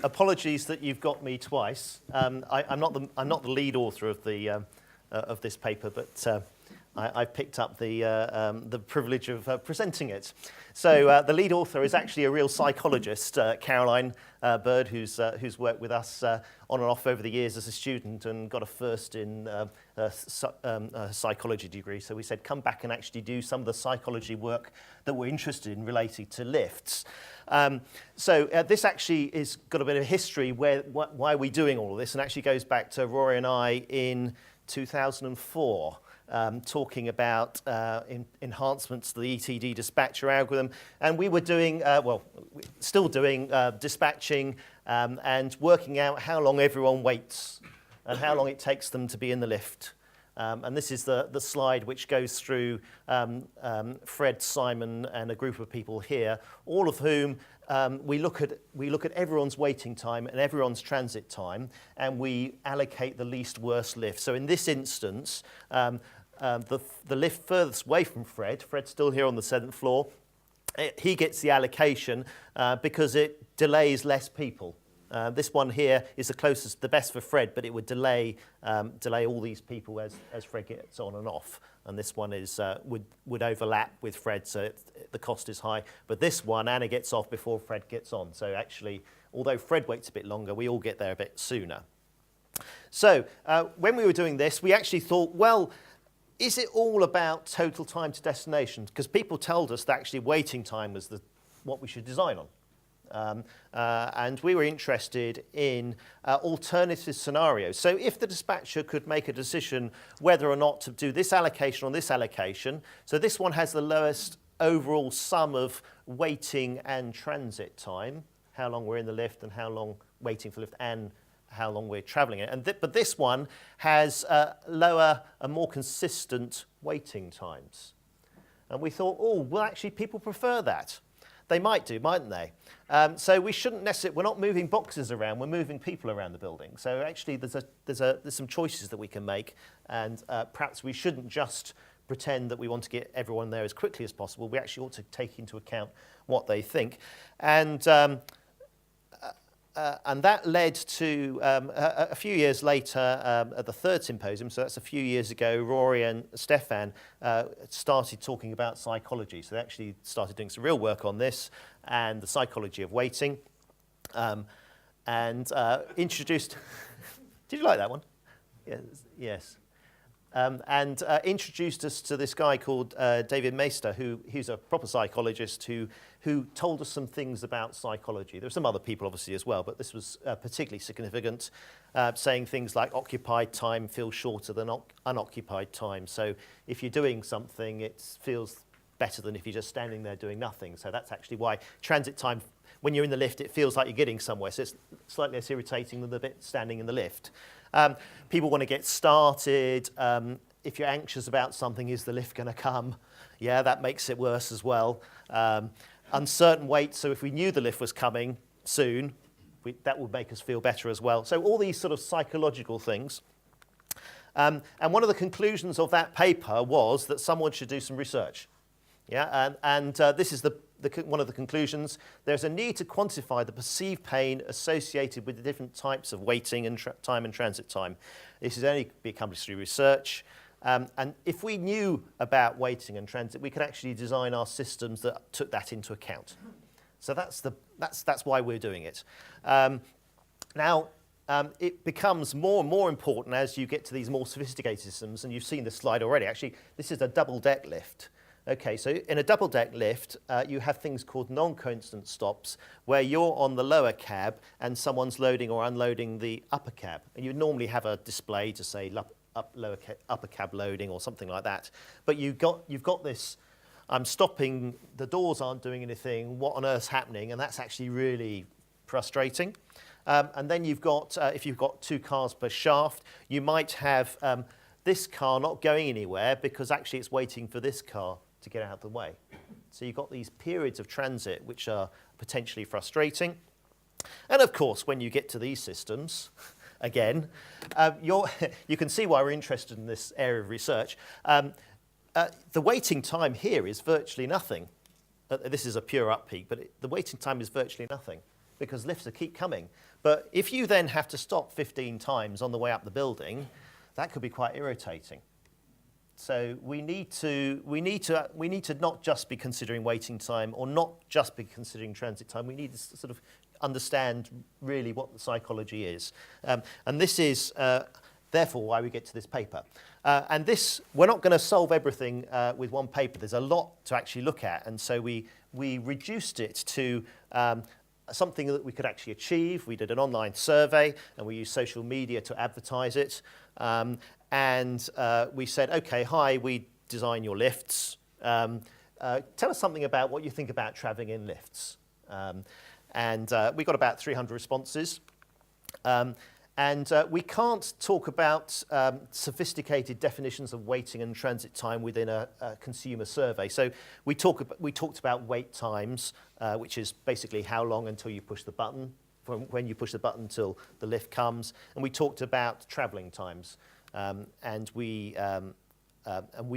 Apologies that you've got me twice. I'm not the lead author of this paper, but I picked up the privilege of presenting it. So the lead author is actually a real psychologist, Caroline Bird, who's worked with us on and off over the years as a student and got a first in a psychology degree. So we said, come back and actually do some of the psychology work that we're interested in related to lifts. So this actually has got a bit of history why are we doing all of this, and actually goes back to Rory and I in 2004. Talking about enhancements to the ETD dispatcher algorithm. And we were doing, still doing dispatching and working out how long everyone waits and how long it takes them to be in the lift. And this is the slide which goes through Fred, Simon, and a group of people here, all of whom we look at everyone's waiting time and everyone's transit time, and we allocate the least worst lift. So in this instance, the lift furthest away from Fred's still here on the 7th floor, he gets the allocation because it delays less people. This one here is the closest, the best for Fred, but it would delay all these people as Fred gets on and off. And this one is would overlap with Fred, so the cost is high. But this one, Anna gets off before Fred gets on. So actually, although Fred waits a bit longer, we all get there a bit sooner. So when we were doing this, we actually thought, well, is it all about total time to destination? Because people told us that actually waiting time was what we should design on. And we were interested in alternative scenarios. So if the dispatcher could make a decision whether or not to do this allocation or this allocation, so this one has the lowest overall sum of waiting and transit time, how long we're in the lift and how long waiting for the lift and how long we're travelling it. But this one has lower and more consistent waiting times. And we thought, oh, well, actually, people prefer that. They might do, mightn't they? So we shouldn't necessarily, we're not moving boxes around, we're moving people around the building. So actually, there's some choices that we can make, and perhaps we shouldn't just pretend that we want to get everyone there as quickly as possible. We actually ought to take into account what they think. And that led to, a few years later, at the third symposium, so that's a few years ago, Rory and Stefan started talking about psychology. So they actually started doing some real work on this and the psychology of waiting, and introduced... Did you like that one? Yes. And introduced us to this guy called David Meister, who's a proper psychologist who told us some things about psychology. There were some other people, obviously, as well, but this was particularly significant, saying things like occupied time feels shorter than unoccupied time. So if you're doing something, it feels better than if you're just standing there doing nothing. So that's actually why transit time, when you're in the lift, it feels like you're getting somewhere. So it's slightly less irritating than the bit standing in the lift. People want to get started. If you're anxious about something, is the lift going to come? Yeah, that makes it worse as well. Uncertain wait, so if we knew the lift was coming soon, that would make us feel better as well. So all these sort of psychological things. And one of the conclusions of that paper was that someone should do some research. Yeah, and this is one of the conclusions. There's a need to quantify the perceived pain associated with the different types of waiting and time and transit time. This is only be accomplished through research. And if we knew about waiting and transit, we could actually design our systems that took that into account. So that's why we're doing it. Now, it becomes more and more important as you get to these more sophisticated systems, and you've seen this slide already. Actually, this is a double-deck lift. Okay, so in a double-deck lift, you have things called non-coincident stops, where you're on the lower cab and someone's loading or unloading the upper cab. And you normally have a display to say upper cab loading or something like that. But you've got this, I'm stopping, the doors aren't doing anything, what on earth's happening? And that's actually really frustrating. And then you've got, if you've got 2 cars per shaft, you might have this car not going anywhere because actually it's waiting for this car to get out of the way. So you've got these periods of transit which are potentially frustrating. And of course, when you get to these systems, again, you can see why we're interested in this area of research. The waiting time here is virtually nothing. This is a pure up peak, but the waiting time is virtually nothing. because lifts will keep coming. But if you then have to stop 15 times on the way up the building, that could be quite irritating. So we need to not just be considering waiting time or not just be considering transit time. We need to sort of understand really what the psychology is. And this is therefore why we get to this paper. And this, we're not going to solve everything with one paper. There's a lot to actually look at. And so we reduced it to something that we could actually achieve. We did an online survey and we used social media to advertise it. And we said, okay, hi, we design your lifts. Tell us something about what you think about travelling in lifts. And we got about 300 responses. And we can't talk about sophisticated definitions of waiting and transit time within a consumer survey. So we talked about wait times, which is basically how long until you push the button, from when you push the button till the lift comes. And we talked about travelling times. And we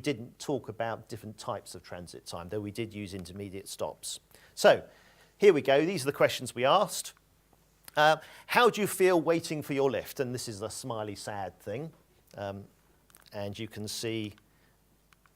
didn't talk about different types of transit time, though we did use intermediate stops. So here we go. These are the questions we asked. How do you feel waiting for your lift? And this is the smiley sad thing. And you can see,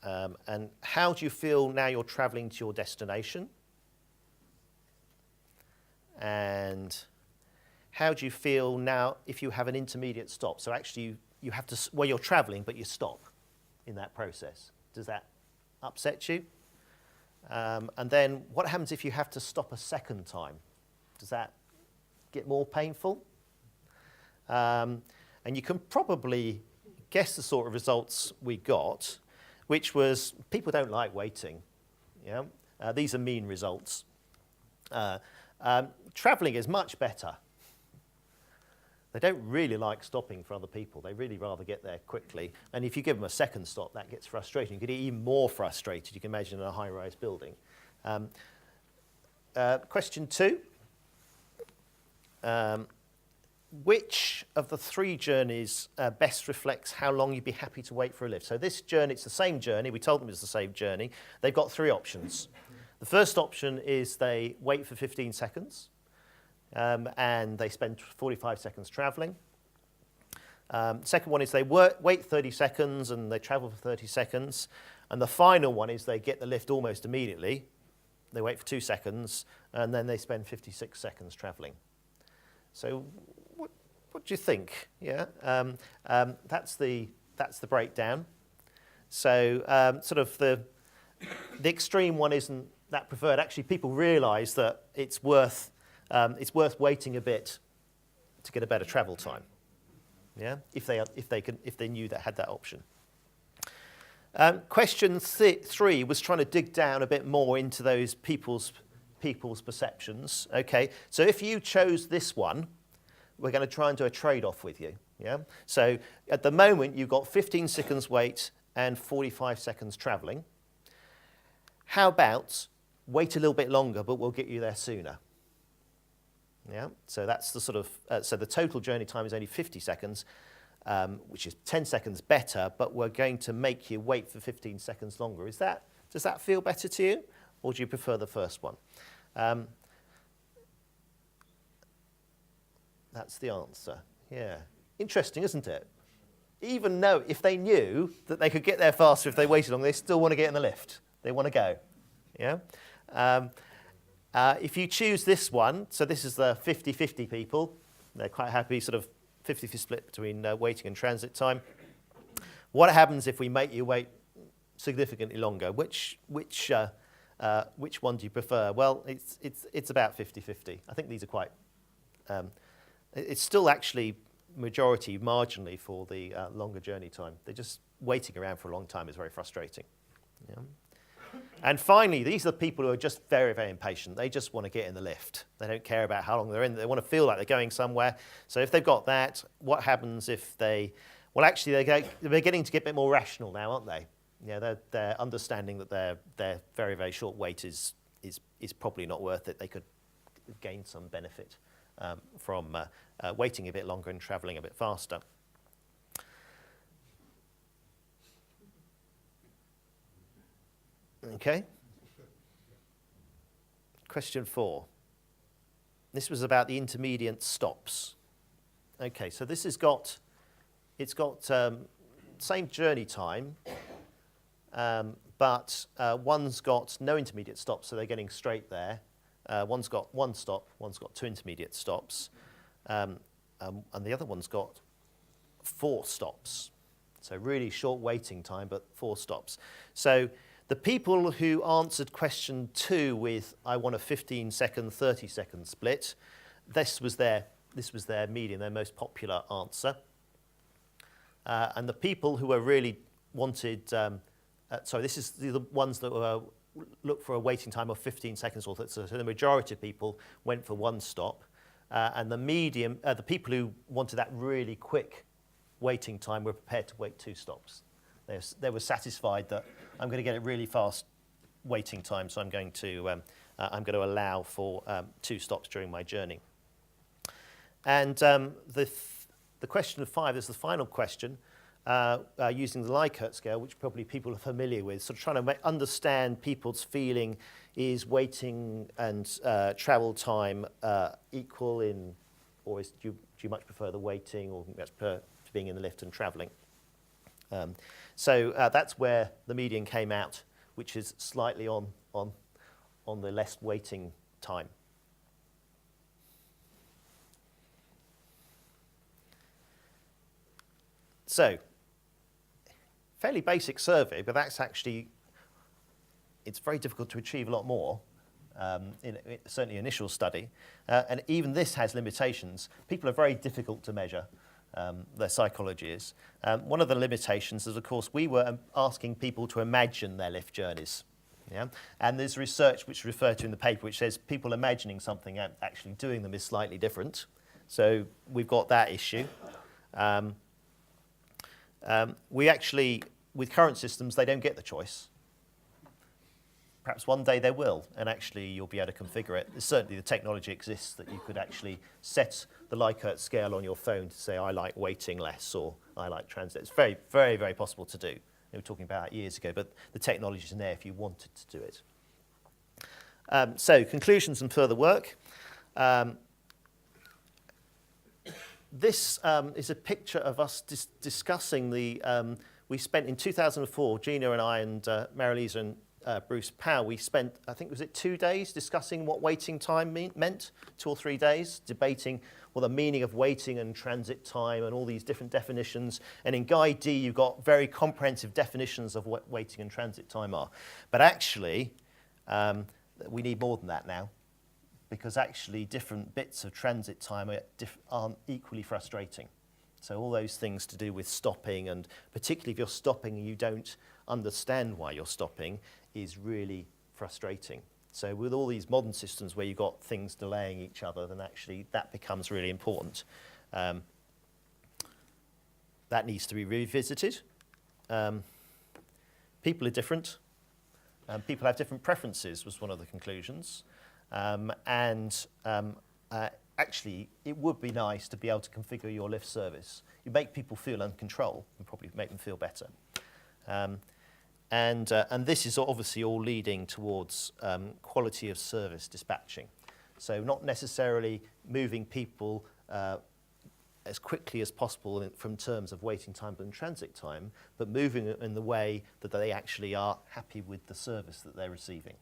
and how do you feel now you're travelling to your destination? And how do you feel now if you have an intermediate stop? So actually you have to, well, you're travelling, but you stop in that process. Does that upset you? And then what happens if you have to stop a second time? Does that get more painful? And you can probably guess the sort of results we got, which was people don't like waiting. Yeah? These are mean results. Travelling is much better. They don't really like stopping for other people. They really rather get there quickly. And if you give them a second stop, that gets frustrating. You get even more frustrated, you can imagine, in a high-rise building. Question 2. Which of the 3 journeys best reflects how long you'd be happy to wait for a lift? So this journey, it's the same journey. We told them it's the same journey. They've got 3 options. The first option is they wait for 15 seconds. And they spend 45 seconds travelling. Second one is they wait 30 seconds and they travel for 30 seconds. And the final one is they get the lift almost immediately. They wait for 2 seconds and then they spend 56 seconds travelling. So what do you think? Yeah, that's the breakdown. So sort of the extreme one isn't that preferred. Actually, people realise that it's worth waiting a bit to get a better travel time. Yeah, if they knew they had that option. Question 3 was trying to dig down a bit more into those people's perceptions. Okay, so if you chose this one, we're going to try and do a trade-off with you. Yeah, so at the moment you've got 15 seconds wait and 45 seconds travelling. How about wait a little bit longer, but we'll get you there sooner? Yeah, so that's the sort of, so the total journey time is only 50 seconds, which is 10 seconds better, but we're going to make you wait for 15 seconds longer. Does that feel better to you, or do you prefer the first one? That's the answer, yeah. Interesting, isn't it? Even though if they knew that they could get there faster if they waited long, they still want to get in the lift. They want to go, yeah? If you choose this one, so this is the 50-50 people, they're quite happy, sort of 50-50 split between waiting and transit time. What happens if we make you wait significantly longer? Which one do you prefer? Well, it's about 50-50. I think these are quite, it's still actually majority marginally for the longer journey time. They're just waiting around for a long time is very frustrating. Yeah. And finally, these are the people who are just very, very impatient. They just want to get in the lift. They don't care about how long they're in. They want to feel like they're going somewhere. So if they've got that, what happens if they... Well, actually, they're beginning to get a bit more rational now, aren't they? Yeah, they're understanding that their very, very short wait is probably not worth it. They could gain some benefit from waiting a bit longer and travelling a bit faster. Okay. Question 4. this was about the intermediate stops. Okay, so this has got, it's got same journey time, but one's got no intermediate stops, so they're getting straight there. One's got one stop, one's got 2 intermediate stops, and the other one's got 4 stops. So really short waiting time, but 4 stops. So the people who answered question 2 with, I want a 15-second, 30-second split, this was their median, their most popular answer. And the people who were really wanted, sorry, this is the ones that were look for a waiting time of 15 seconds or so the majority of people went for 1 stop. And the medium, the people who wanted that really quick waiting time were prepared to wait 2 stops. They were satisfied that I'm going to get a really fast waiting time, so I'm going to allow for 2 stops during my journey. And the question of 5 is the final question, using the Likert scale, which probably people are familiar with, sort of trying to understand people's feeling, is waiting and travel time equal in, or do you much prefer the waiting, or much prefer being in the lift and travelling? So that's where the median came out, which is slightly on the less waiting time. So, fairly basic survey, but that's actually, it's very difficult to achieve a lot more, in certainly initial study. And even this has limitations. People are very difficult to measure, their psychology is. One of the limitations is, of course, we were asking people to imagine their lift journeys. Yeah? And there's research which referred to in the paper which says people imagining something and actually doing them is slightly different. So we've got that issue. We actually, with current systems, they don't get the choice. Perhaps one day they will, and actually you'll be able to configure it. Certainly the technology exists that you could actually set the Likert scale on your phone to say, I like waiting less, or I like transit. It's very, very, very possible to do. We were talking about it years ago, but the technology is in there if you wanted to do it. So conclusions and further work. This is a picture of us discussing the, we spent in 2004, Gina and I and Mary-Lisa and Bruce Powell, we spent, I think, was it 2 days discussing what waiting time meant, 2 or 3 days, debating the meaning of waiting and transit time and all these different definitions. And in Guide D, you've got very comprehensive definitions of what waiting and transit time are. But actually, we need more than that now, because actually different bits of transit time aren't equally frustrating. So all those things to do with stopping, and particularly if you're stopping and you don't understand why you're stopping, is really frustrating. So with all these modern systems where you've got things delaying each other, then actually that becomes really important. That needs to be revisited. People are different. People have different preferences, was one of the conclusions. Actually, it would be nice to be able to configure your lift service. You make people feel in control and probably make them feel better. And this is obviously all leading towards quality of service dispatching. So not necessarily moving people as quickly as possible from terms of waiting time and transit time, but moving it in the way that they actually are happy with the service that they're receiving.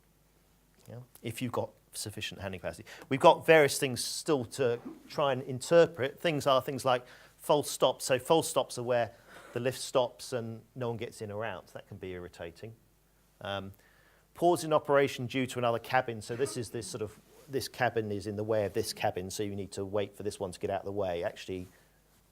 Yeah? If you've got sufficient handling capacity. We've got various things still to try and interpret. Things like false stops. So false stops are where the lift stops and no one gets in or out. That can be irritating. Pause in operation due to another cabin. So this cabin is in the way of this cabin, so you need to wait for this one to get out of the way. Actually,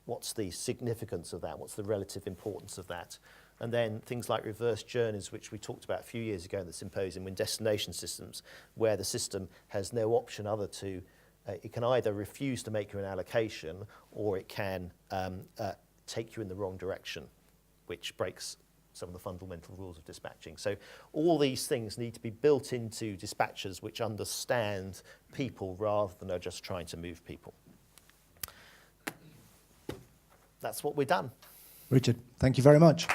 what's the significance of that? What's the relative importance of that? And then things like reverse journeys, which we talked about a few years ago in the symposium, in destination systems, where the system has no option other to, it can either refuse to make you an allocation, or it can take you in the wrong direction, which breaks some of the fundamental rules of dispatching. So all these things need to be built into dispatchers which understand people rather than are just trying to move people. That's what we're done. Richard, thank you very much.